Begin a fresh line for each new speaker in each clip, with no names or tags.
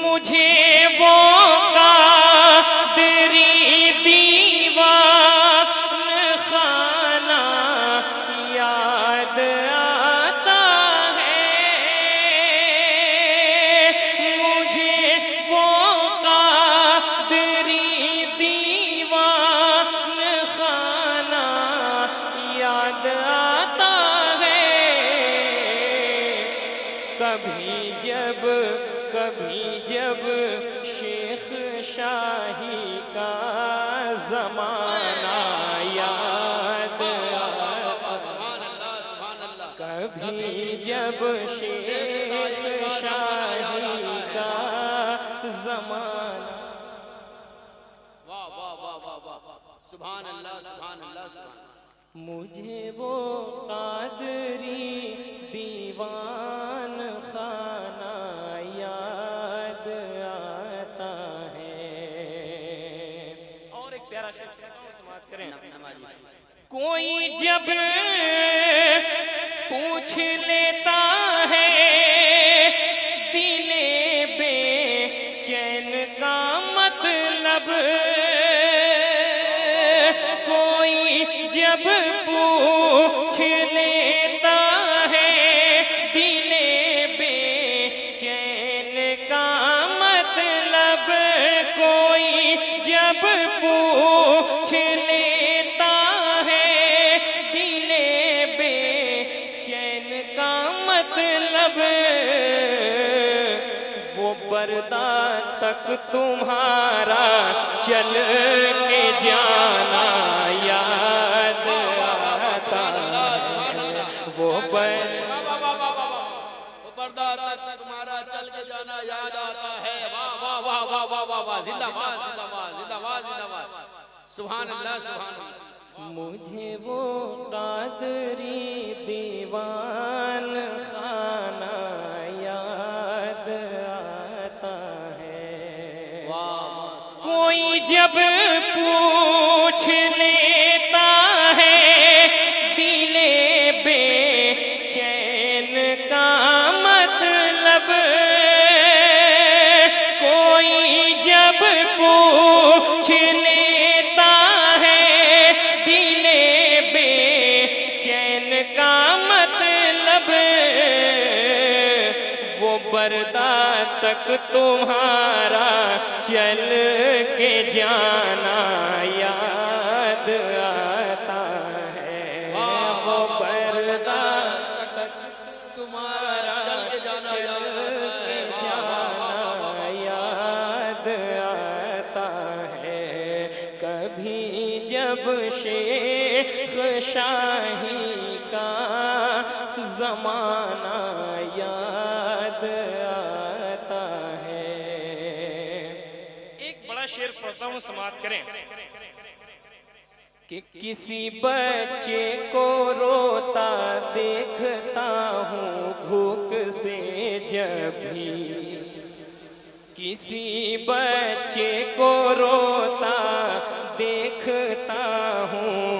مجھے وہ قادری دیوان خانہ یاد آتا ہے، مجھے وہ قادری دیوان خانہ یاد آتا ہے، کبھی جب شیخ شاہی کا زمانہ یاد آتا، کبھی جب شیخ شاہی کا زمانہ.
واہ واہ واہ واہ واہ، سبحان اللہ سبحان اللہ سبحان اللہ.
مجھے وہ قادری دیوان خانہ یاد آتا ہے. اور ایک پیارا شعر سماعت کریں. کوئی جب پوچھ لیتا ہے دل بے چین کا مطلب، کوئی جب پوچھ لیتا ہے دل بے چین کا مطلب، کوئی جب پوچھ لیتا ہے دل بے چین کا مطلب، وہ پردہ تک تمہارا چل کے جانا یاد آتا ہے، وہ
پردہ تک تمہارا چل کے جانا یاد آتا ہے. واہ واہ واہ واہ واہ واہ واہ، زندہ باد زندہ باد زندہ باد زندہ باد، سبحان اللہ سبحان اللہ.
مجھے وہ قادری دیوان خانہ یاد آتا ہے، کوئی جب پوچھ لیتا ہے دل بے چین کا مطلب، کوئی جب پوچھ لیتا ہے دل بے چین کا مطلب، وہ پردہ تک تمہارا چل کے جانا یاد آتا ہے، وہ پردہ تک
تمہارا چل کے جانا
یاد آتا ہے، کبھی جب شیخ شاہی کا زمانہ یاد آتا ہے. ایک بڑا شعر پڑھتا ہوں سماعت کریں کہ کسی بچے کو روتا دیکھتا ہوں بھوک سے جب بھی، کسی بچے کو روتا دیکھتا ہوں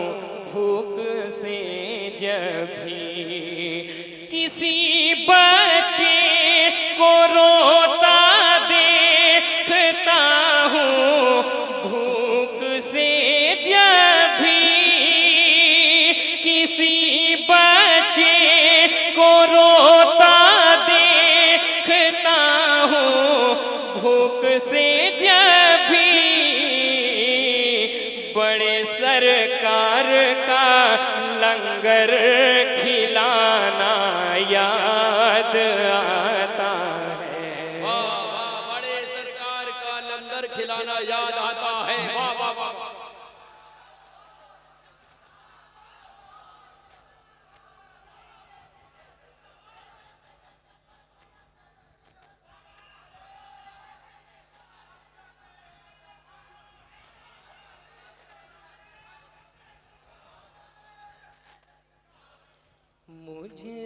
بھوک سے جب بھی، کسی بچے کو روتا دیکھتا ہوں بھوک سے جب بھی، کسی بچے کو روتا دیکھتا ہوں بھوک سے جب بھی، بڑے سرکار کا لنگر کھلانا یاد آتا ہے.
بڑے سرکار کا لنگر کھلانا یاد آتا ہے. واہ واہ واہ.
مجھے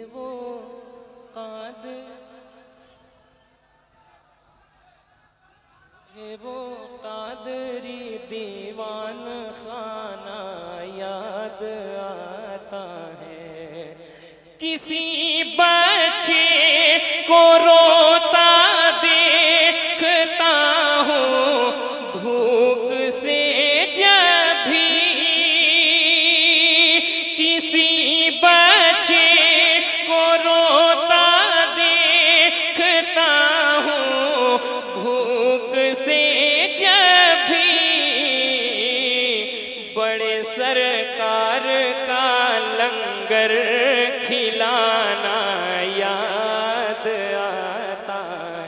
وہ قادری دیوان خانہ یاد آتا ہے، کسی بچے کو روتا دیکھ لنگر کھلانا یاد آتا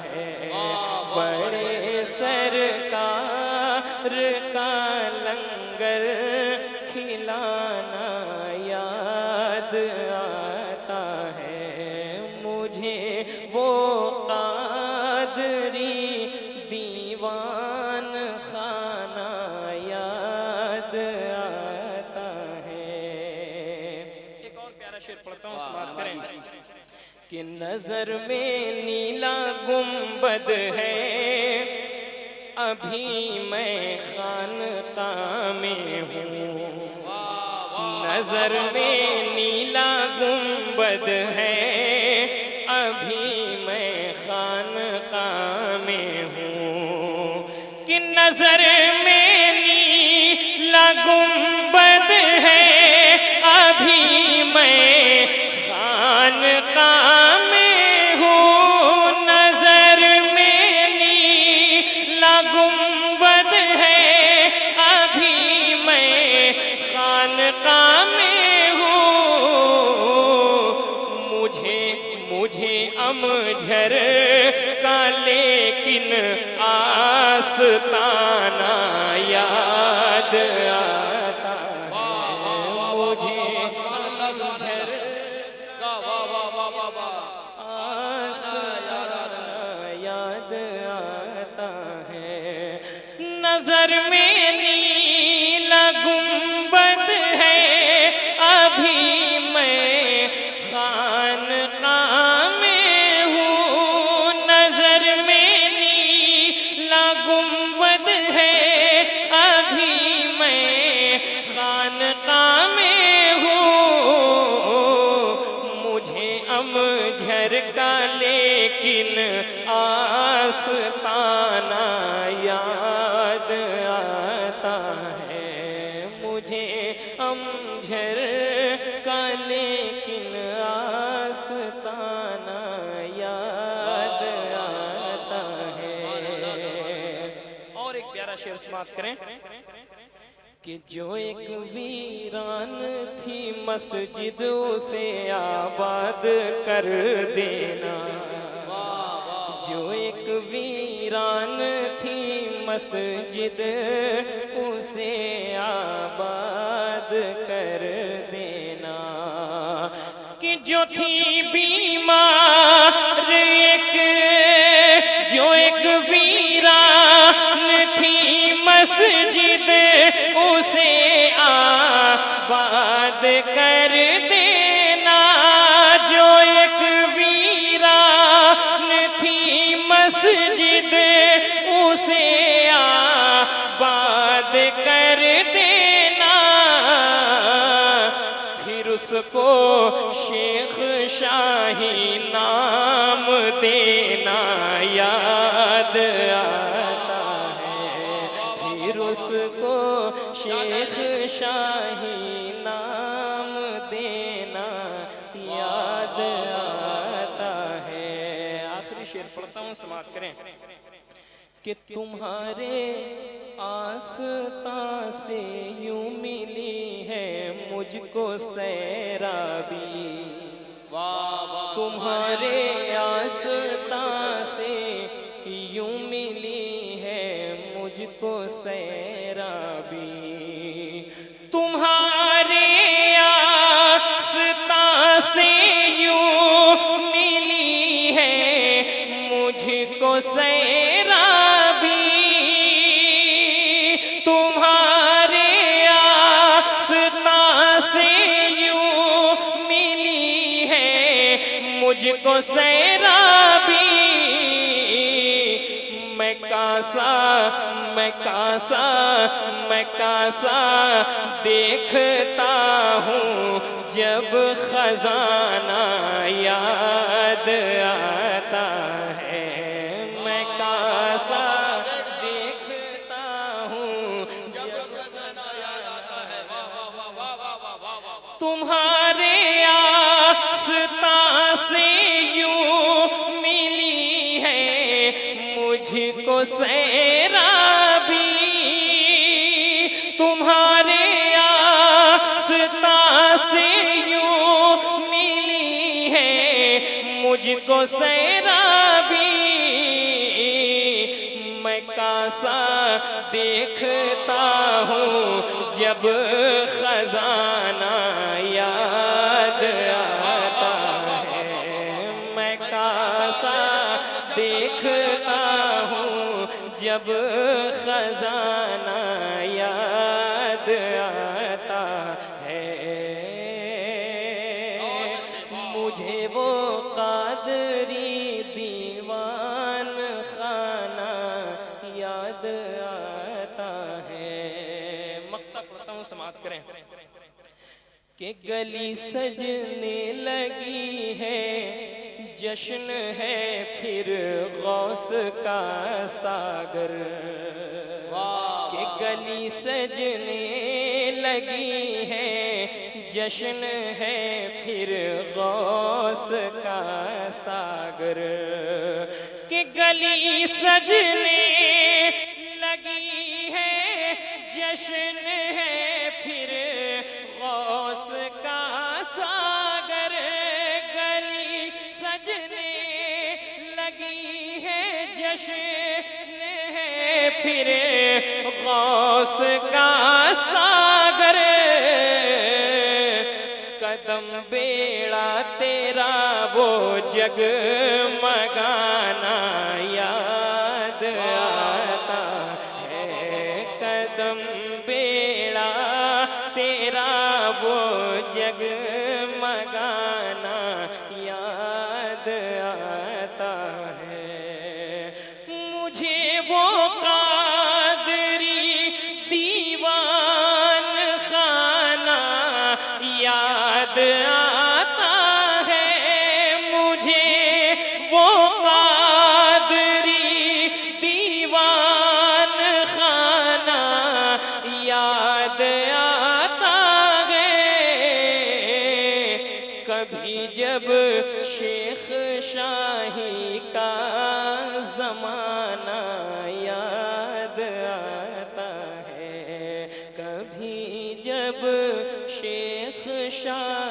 ہے، بڑے سرکار کا لنگر کھلانا یاد آتا ہے، مجھے وہ قادری دیوان خانہ یاد آتا ہے۔ ایک اور پیارا شعر پڑھتا ہوں، سماعت کریں کہ نظر میں نیلا گنبد ہے، ابھی میں خانقاہ میں ہوں، نظر میں نیلا گنبد ہے، ابھی میں خانقاہ میں ہوں، کہ نظر میں نیلا گنبد ہے، ابھی میں خانقاہ میں ہوں، نظر میں نیلا گنبد ہے، ابھی میں خانقاہ میں ہوں، مجھے امجھر کا لیکن آستانہ یاد آتا ہے، مجھے امجھر آستانہ یاد آتا ہے، نظر میں نیلا گنبد ہے، ابھی میں خانقاہ میں ہوں، نظر میں نیلا گنبد ہے، ابھی میں خانقاہ میں ہوں، مجھے امجھر کا لیکن آستانہ یاد آتا ہے، مجھے امجھر کا لیکن آستانہ یاد آتا ہے۔ اور ایک پیارا شعر سماعت کریں کہ جو ایک ویران تھی مسجد اسے آباد کر دینا، جو ایک ویران تھی مسجد اسے آباد کر دینا، کہ جو تھی بیمار جو ایک ویران تھی مسجد اسے آباد کر دینا، جو ایک ویران تھی مسجد اسے آباد کر دینا، پھر اس کو شیخ شاہی نام دینا یاد آتا ہے، پھر اس کو شیخ شاہی نام دینا یاد آتا ہے۔ آخری شعر پڑھتا ہوں، سماعت کریں کہ تمہارے آستاں سے یوں ملی ہے مجھ کو سیرابی، تمہارے آستاں سے یوں ملی ہے مجھ کو سیرابی، تمہارے آستاں سے یوں ملی ہے مجھ کو سیرابی، تمہارے آستاں سے یوں ملی ہے مجھ کو سیرابی، میں کاسا دیکھتا ہوں جب خزانہ یاد آتا ہے، میں کاسا دیکھتا ہوں جب خزانہ یاد آتا ہے، تمہارے آستاں سے یوں ملی ہے مجھ کو سیرابی، تمہارے آستاں سے یوں سیرابی میں کاسا دیکھتا ہوں جب خزانہ یاد آتا ہے، میں کاسا دیکھتا ہوں جب خزانہ یاد آتا ہے، مجھے وہ قادری دیوان خانہ یاد آتا ہے۔ مقطع پڑھتا ہوں، سماعت کریں کہ گلی سجنے لگی ہے، جشن ہے پھر غوث کا ساگر، کہ گلی سجنے لگی ہے، جشن ہے پھر غوث کا ساگر، کہ گلی سجنے لگی ہے، جشن ہے پھر غوث کا ساگر، گلی سجنے لگی ہے، جشن ہے پھر غوث کا ساگر، قدم بیڑا تیرا وہ جگمگانا یاد آتا ہے، قدم بیڑا تیرا وہ جگمگانا یاد آتا ہے، مجھے وہ قادری دیوان خانہ یاد آتا ہے، مجھے وہ قادری دیوان خانہ یاد آتا ہے، کبھی جب شیخ شاہی کا زمانہ یاد آتا ہے، کبھی جب شیخ شاہی